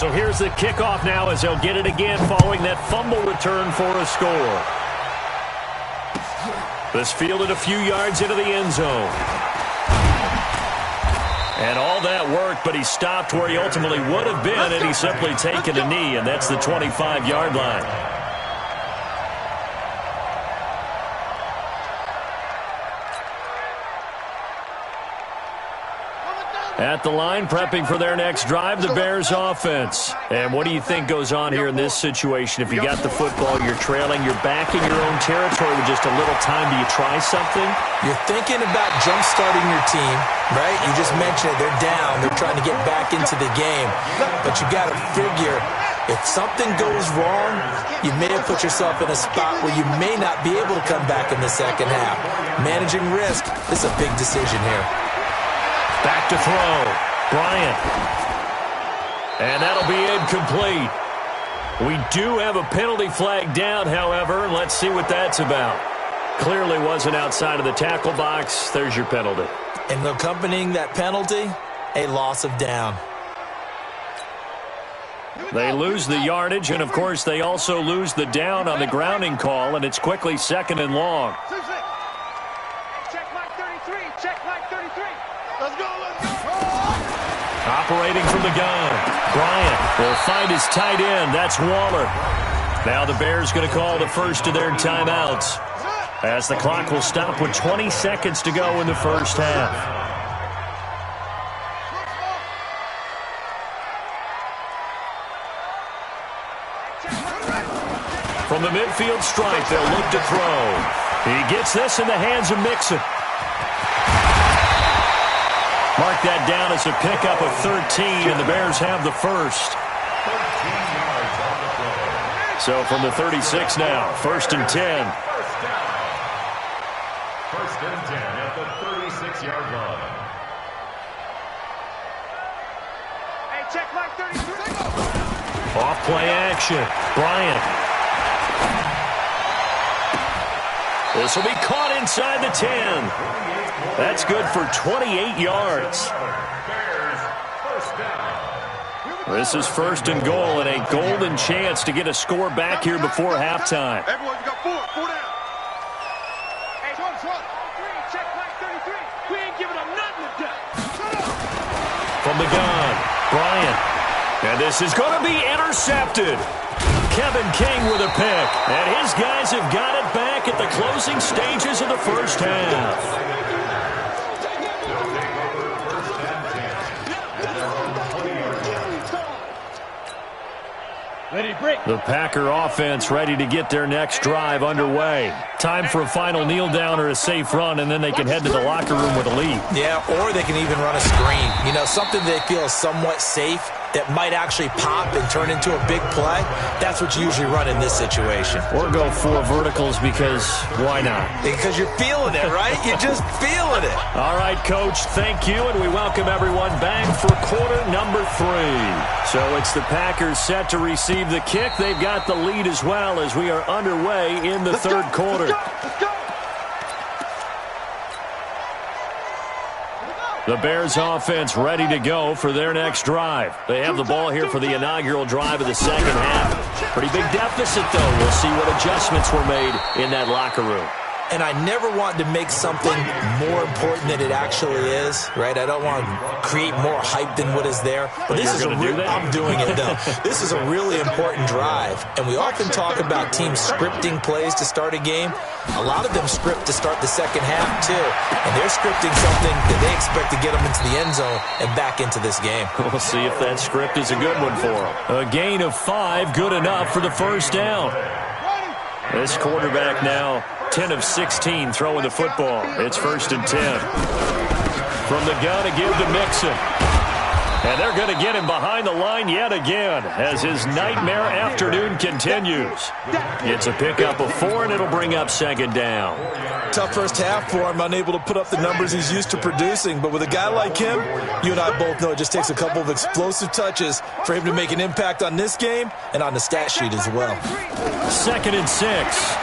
So here's the kickoff now as they'll get it again following that fumble return for a score. This fielded a few yards into the end zone. And all that worked, but he stopped where he ultimately would have been, and he's simply taken a knee, and that's the 25-yard line. At the line, prepping for their next drive, the Bears offense. And what do you think goes on here in this situation? If you got the football, you're trailing, you're back in your own territory with just a little time. Do you try something? You're thinking about jump-starting your team, right? You just mentioned it. They're down. They're trying to get back into the game. But you got to figure, if something goes wrong, you may have put yourself in a spot where you may not be able to come back in the second half. Managing risk is a big decision here. Back to throw. Bryant. And that'll be incomplete. We do have a penalty flag down, however. Let's see what that's about. Clearly wasn't outside of the tackle box. There's your penalty. And accompanying that penalty, a loss of down. They lose the yardage, and, of course, they also lose the down on the grounding call, and it's quickly 2nd and long. Check Mike 33. Check Mike 33. Let's go, let's go. Operating from the gun. Bryant will find his tight end. That's Waller. Now the Bears going to call the first of their timeouts, as the clock will stop with 20 seconds to go in the first half. From the midfield stripe, they'll look to throw. He gets this in the hands of Mixon. Mark that down as a pickup of 13, and the Bears have the first. So from the 36 now, 1st and 10. First and 10 at the 36-yard line. Hey, check Mike 33. Off play action. Bryant. This will be caught inside the 10. That's good for 28 yards. This is 1st and goal, and a golden chance to get a score back here before halftime. Everyone, you got four down. Hey, check Mike 33. We ain't giving them nothing to do. From the gun, Bryant. And this is going to be intercepted. Kevin King with a pick. And his guys have got it back at the closing stages of the first half. The Packer offense ready to get their next drive underway. Time for a final kneel down or a safe run, and then they can head to the locker room with a lead. Yeah, or they can even run a screen. You know, something they feel is somewhat safe that might actually pop and turn into a big play. That's what you usually run in this situation. Or go 4 verticals, because why not? Because you're feeling it, right? You're just feeling it. All right, Coach, thank you, and we welcome everyone back for quarter number 3. So it's the Packers set to receive the kick. They've got the lead as well as we are underway in the third quarter. Let's go. The Bears offense ready to go for their next drive. They have the ball here for the inaugural drive of the second half. Pretty big deficit, though. We'll see what adjustments were made in that locker room. And I never want to make something more important than it actually is, right? I don't want to create more hype than what is there. But this is I'm doing it, though. This is a really important drive. And we often talk about teams scripting plays to start a game. A lot of them script to start the second half, too. And they're scripting something that they expect to get them into the end zone and back into this game. We'll see if that script is a good one for them. A gain of 5, good enough for the first down. This quarterback now 10 of 16 throwing the football. It's 1st and 10. From the gun to give to Mixon. And they're going to get him behind the line yet again as his nightmare afternoon continues. It's a pickup of 4, and it'll bring up 2nd down. Tough first half for him, unable to put up the numbers he's used to producing. But with a guy like him, you and I both know it just takes a couple of explosive touches for him to make an impact on this game and on the stat sheet as well. 2nd and 6.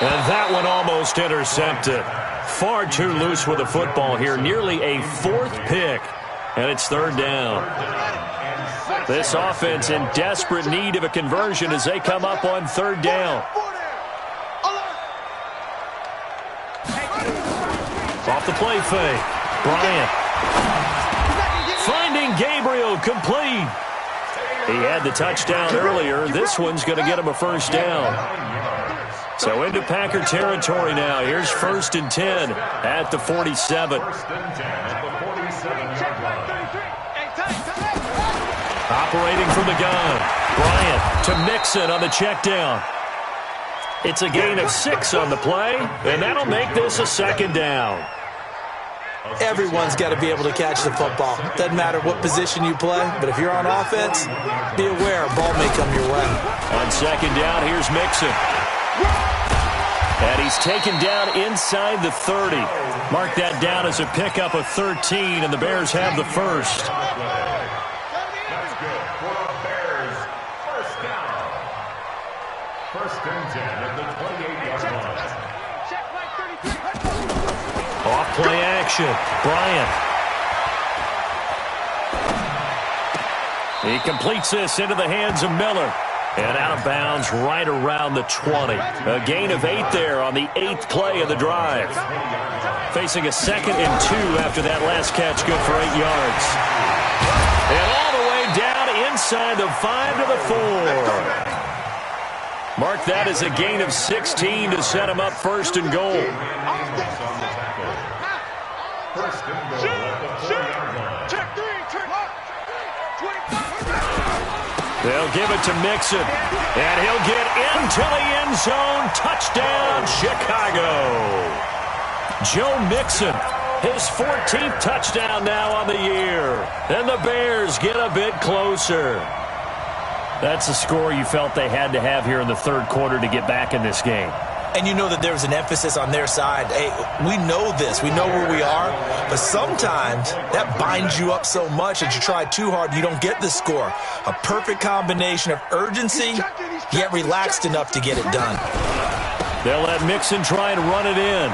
And that one almost intercepted. Far too loose with the football here. Nearly a 4th pick And it's third down. This offense in desperate need of a conversion as they come up on third down. Off the play fake. Bryant. Finding Gabriel, complete. He had the touchdown earlier. This one's going to get him a first down. So into Packer territory now. Here's 1st and 10 at the 47. Operating from the gun. Bryant to Mixon on the check down. It's a gain of 6 on the play, and that'll make this a second down. Everyone's got to be able to catch the football. Doesn't matter what position you play, but if you're on offense, be aware a ball may come your way. On second down, here's Mixon. And he's taken down inside the 30. Mark that down as a pickup of 13, and the Bears have the first. That's good for the Bears. First down. 1st and 10 at the 28-yard line. Off play action. Bryant. He completes this into the hands of Miller. And out of bounds right around the 20. A gain of 8 there on the 8th play of the drive. Facing a 2nd and 2 after that last catch, good for 8 yards. And all the way down inside the 5 to the 4. Mark that as a gain of 16 to set him up 1st and goal. First and goal at the 4-yard line. Check 3, check 25. They'll give it to Mixon, and he'll get into the end zone. Touchdown, Chicago. Joe Mixon, his 14th touchdown now on the year. And the Bears get a bit closer. That's the score you felt they had to have here in the third quarter to get back in this game. And you know that there's an emphasis on their side. Hey, we know this. We know where we are. But sometimes that binds you up so much that you try too hard, you don't get the score. A perfect combination of urgency, yet relaxed enough to get it done. They'll let Mixon try and run it in.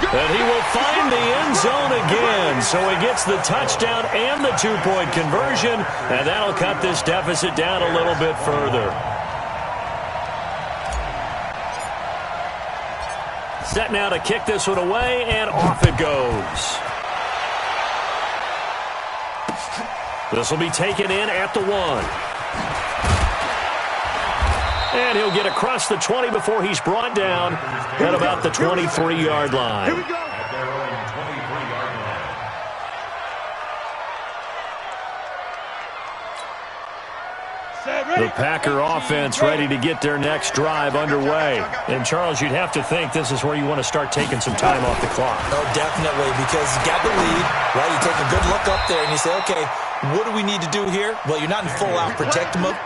And he will find the end zone again. So he gets the touchdown and the 2-point conversion. And that'll cut this deficit down a little bit further. Set now to kick this one away, and off it goes. This will be taken in at the 1. And he'll get across the 20 before he's brought down at about the 23-yard line. Here we go. At their own 23-yard line. The Packer offense ready to get their next drive underway. And, Charles, you'd have to think this is where you want to start taking some time off the clock. Oh, definitely, because you got the lead, right? You take a good look up there and you say, okay, what do we need to do here? Well, you're not in full-out protect mode.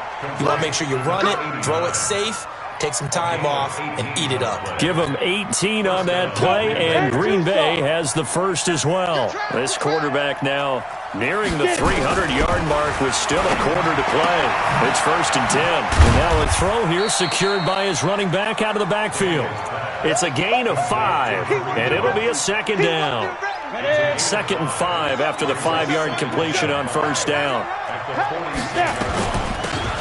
You want to make sure you run it, throw it safe, take some time off, and eat it up. Give them 18 on that play, and Green Bay has the first as well. This quarterback now nearing the 300-yard mark with still a quarter to play. It's 1st and 10. And now a throw here secured by his running back out of the backfield. It's a gain of 5, and it'll be a second down. 2nd and 5 after the 5-yard completion on 1st down.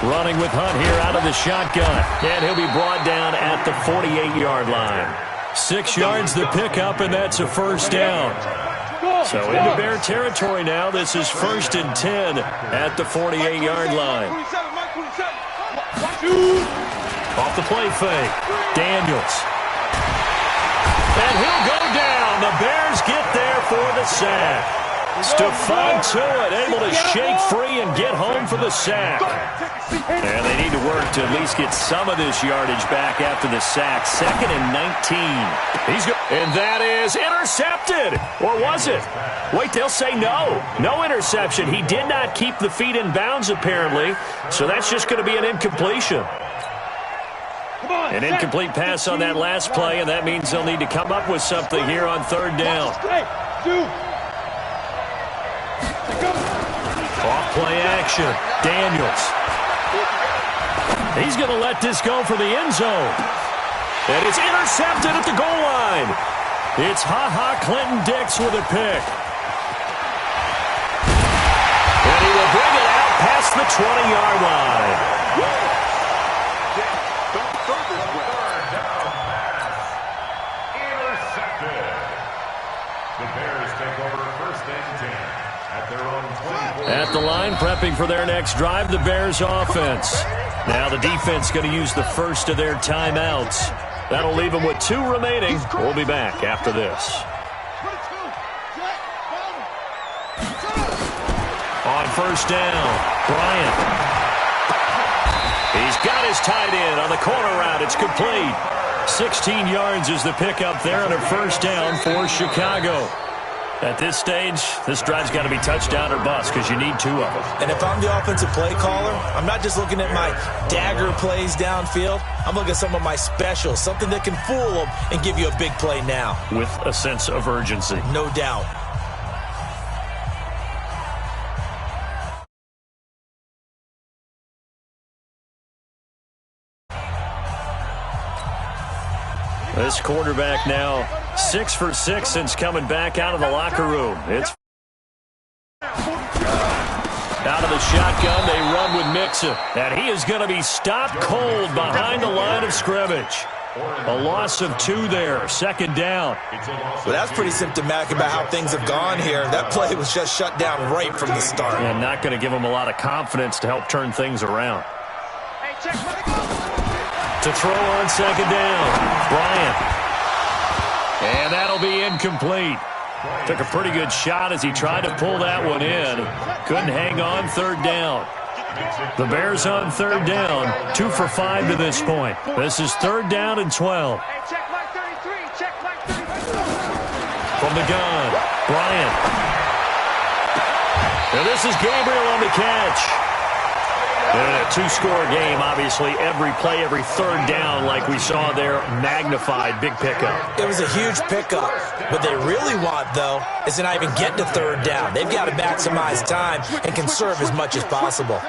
Running with Hunt here out of the shotgun. And he'll be brought down at the 48-yard line. 6 yards the pickup, and that's a first down. So into Bear territory now. This is 1st and 10 at the 48-yard line. Off the play fake. Daniels. And he'll go down. The Bears get there for the sack. Stephon Tuitt able to shake free and get home for the sack. And they need to work to at least get some of this yardage back after the sack. 2nd and 19. And that is intercepted. Or was it? Wait, they'll say no. No interception. He did not keep the feet in bounds, apparently. So that's just going to be an incompletion. An incomplete pass on that last play, and that means they'll need to come up with something here on 3rd down. Off play action. Daniels. He's going to let this go for the end zone. And it's intercepted at the goal line. It's Ha-Ha Clinton-Dix with a pick. they'll bring it out past the 20-yard line. Third down pass. Intercepted. The Bears take over first and 10 at their own 24. At the line, prepping for their next drive, the Bears offense. Now the defense going to use the first of their timeouts. That'll leave them with 2 remaining. We'll be back after this. On first down, Bryant. He's got his tight end on the corner route. It's complete. 16 yards is the pickup there on a first down for Chicago. At this stage, this drive's got to be touchdown or bust because you need 2 of them. And if I'm the offensive play caller, I'm not just looking at my dagger plays downfield. I'm looking at some of my specials, something that can fool them and give you a big play now. With a sense of urgency. No doubt. This quarterback now 6 for 6 since coming back out of the locker room. It's out of the shotgun. They run with Mixon. And he is going to be stopped cold behind the line of scrimmage. A loss of 2 there. Second down. Well, that's pretty symptomatic about how things have gone here. That play was just shut down right from the start. And not going to give him a lot of confidence to help turn things around. To throw on second down, Bryant. And that'll be incomplete. Took a pretty good shot as he tried to pull that one in. Couldn't hang on third down. The Bears on third down, 2 for 5 to this point. This is third down and 12. From the gun, Bryant. And this is Gabriel on the catch. A 2-score game, obviously. Every play, every third down, like we saw there, magnified. Big pickup. It was a huge pickup. What they really want, though, is to not even get to third down. They've got to maximize time and conserve as much as possible.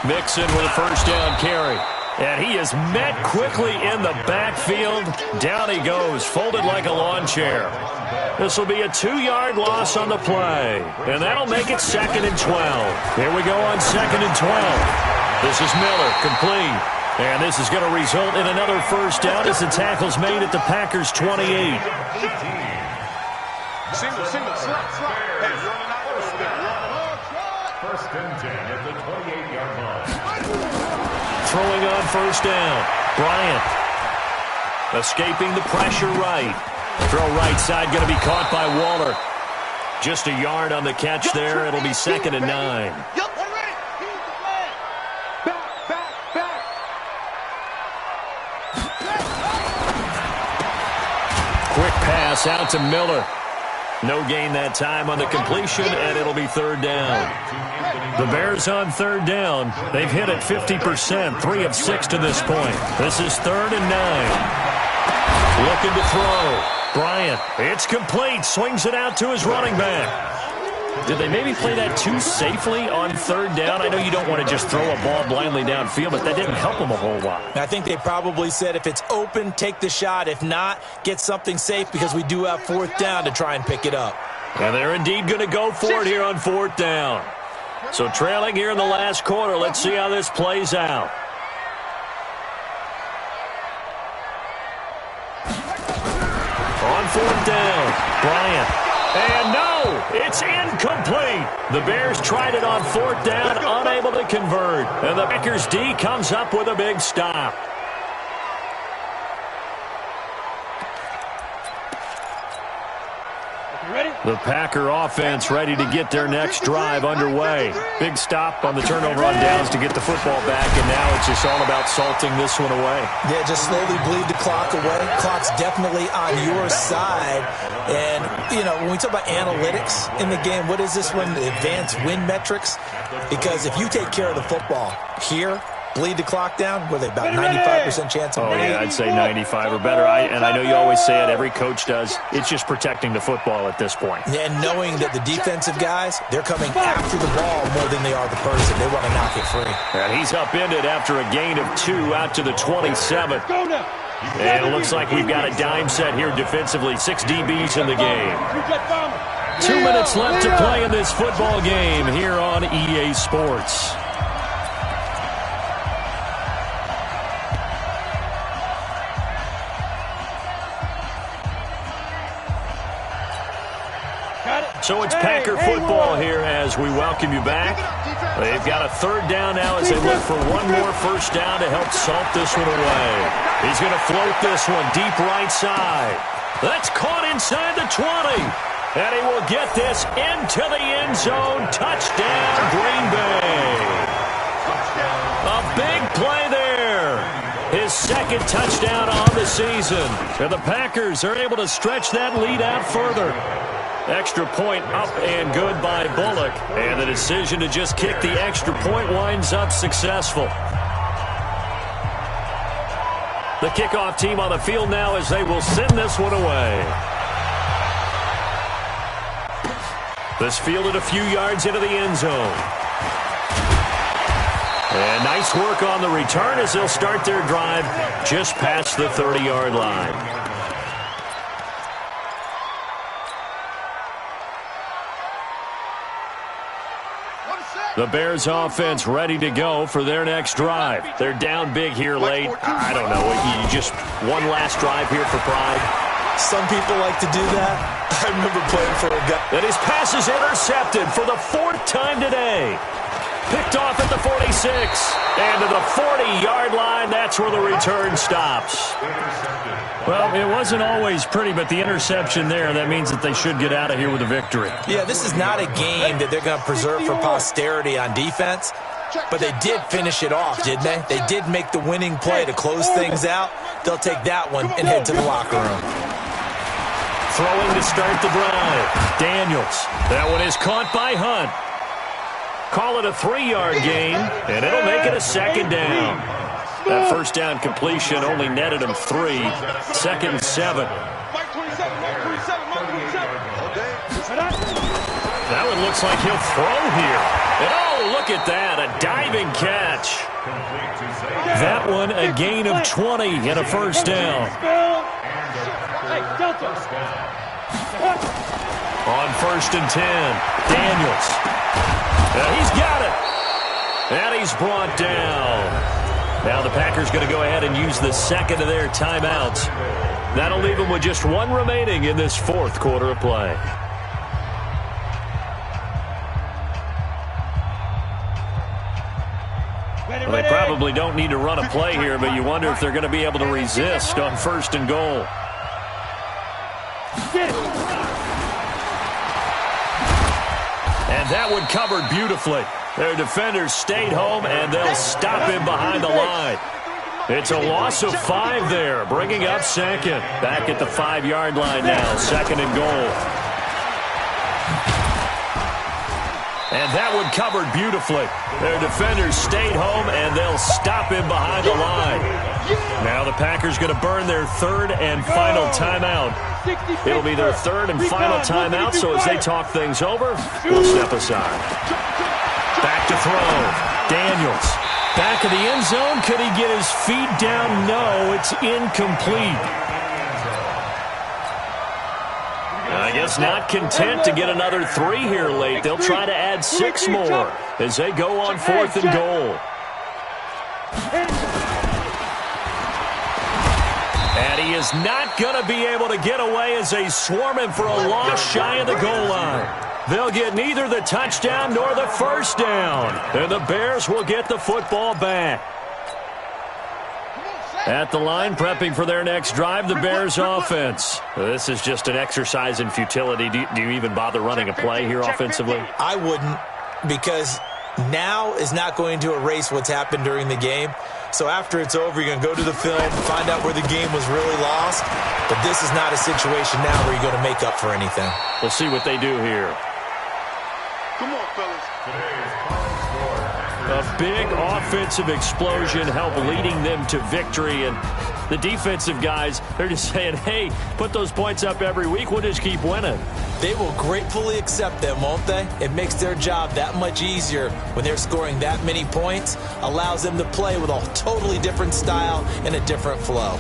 Mixon with a first down carry. And he is met quickly in the backfield. Down he goes, folded like a lawn chair. This will be a 2-yard loss on the play. And that'll make it second and 12. Here we go on second and 12. This is Miller, complete. And this is going to result in another first down as the tackle's made at the Packers' 28. Single, slot. First and 10 at the 28-yard line. Throwing on first down, Bryant. Escaping the pressure right. Throw right side going to be caught by Waller. Just a yard on the catch there. It'll be second and 9. Quick pass out to Miller. No gain that time on the completion, and it'll be third down. The Bears on third down. They've hit it 50%, 3 of 6 to this point. This is third and 9. Looking to throw. Bryant, it's complete. Swings it out to his running back. Did they maybe play that too safely on third down? I know you don't want to just throw a ball blindly downfield, but that didn't help them a whole lot. I think they probably said if it's open, take the shot. If not, get something safe because we do have fourth down to try and pick it up. And they're indeed going to go for it here on fourth down. So trailing here in the last quarter. Let's see how this plays out. On fourth down, Bryant. And no, it's incomplete. The Bears tried it on fourth down, unable to convert. And the Packers D comes up with a big stop. The Packer offense ready to get their next drive underway. Big stop on the turnover on downs to get the football back, and now it's just all about salting this one away. Yeah, just slowly bleed the clock away. Clock's definitely on your side. And, you know, when we talk about analytics in the game, what is this one? The advanced win metrics? Because if you take care of the football here, bleed the clock down, what are they, about 95% chance of winning? Yeah, I'd say 95 or better. And I know you always say it, every coach does. It's just protecting the football at this point. And knowing that the defensive guys, they're coming after the ball more than they are the person. They want to knock it free. And he's upended after a gain of 2 out to the 27. And it looks like we've got a dime set here defensively. 6 DBs in the game. 2 minutes left to play in this football game here on EA Sports. So it's Packer football here as we welcome you back. They've got a third down now as they look for one more first down to help salt this one away. He's going to float this one deep right side. That's caught inside the 20. And he will get this into the end zone. Touchdown, Green Bay. A big play there. His second touchdown on the season. And the Packers are able to stretch that lead out further. Extra point up and good by Bullock. And the decision to just kick the extra point winds up successful. The kickoff team on the field now as they will send this one away. This fielded a few yards into the end zone. And nice work on the return as they'll start their drive just past the 30-yard line. The Bears offense ready to go for their next drive. They're down big here late. I don't know. You just one last drive here for pride. Some people like to do that. I remember playing for a guy. And his pass is intercepted for the fourth time today. Picked off at the 46. And to the 40-yard line, that's where the return stops. Well, it wasn't always pretty, but the interception there, that means that they should get out of here with a victory. Yeah, this is not a game that they're going to preserve for posterity on defense, but they did finish it off, didn't they? They did make the winning play to close things out. They'll take that one and head to the locker room. Throwing to start the drive. Daniels. That one is caught by Hunt. Call it a 3-yard gain, and it'll make it a second down. That first down completion only netted him 3. Second and 7. That one looks like he'll throw here. And oh, look at that, a diving catch. That one a gain of 20 and a first down. On first and 10, Daniels. He's got it. And he's brought down. Now the Packers going to go ahead and use the second of their timeouts. That'll leave them with just one remaining in this fourth quarter of play. Well, they probably don't need to run a play here, but you wonder if they're going to be able to resist on first and goal. And that one covered beautifully. Their defenders stayed home, and they'll stop him behind the line. It's a loss of 5 there, bringing up second. Back at the 5-yard line now, second and goal. And that one covered beautifully. Their defenders stayed home, and they'll stop him behind the line. Now the Packers going to burn their third and final timeout. It'll be their third and final timeout, so as they talk things over, we'll step aside. Back to throw. Daniels. Back of the end zone. Could he get his feet down? No, it's incomplete. I guess not content to get another 3 here late. They'll try to add 6 more as they go on fourth and goal. And he is not going to be able to get away as they swarm him for a loss shy of the goal line. They'll get neither the touchdown nor the first down. And the Bears will get the football back. At the line, prepping for their next drive, the Bears offense. This is just an exercise in futility. Do you even bother running a play here offensively? I wouldn't, because now is not going to erase what's happened during the game. So after it's over, you're going to go to the film, find out where the game was really lost. But this is not a situation now where you're going to make up for anything. We'll see what they do here. Come on, fellas. A big offensive explosion helped leading them to victory. And the defensive guys, they're just saying, hey, put those points up every week. We'll just keep winning. They will gratefully accept them, won't they? It makes their job that much easier when they're scoring that many points. Allows them to play with a totally different style and a different flow.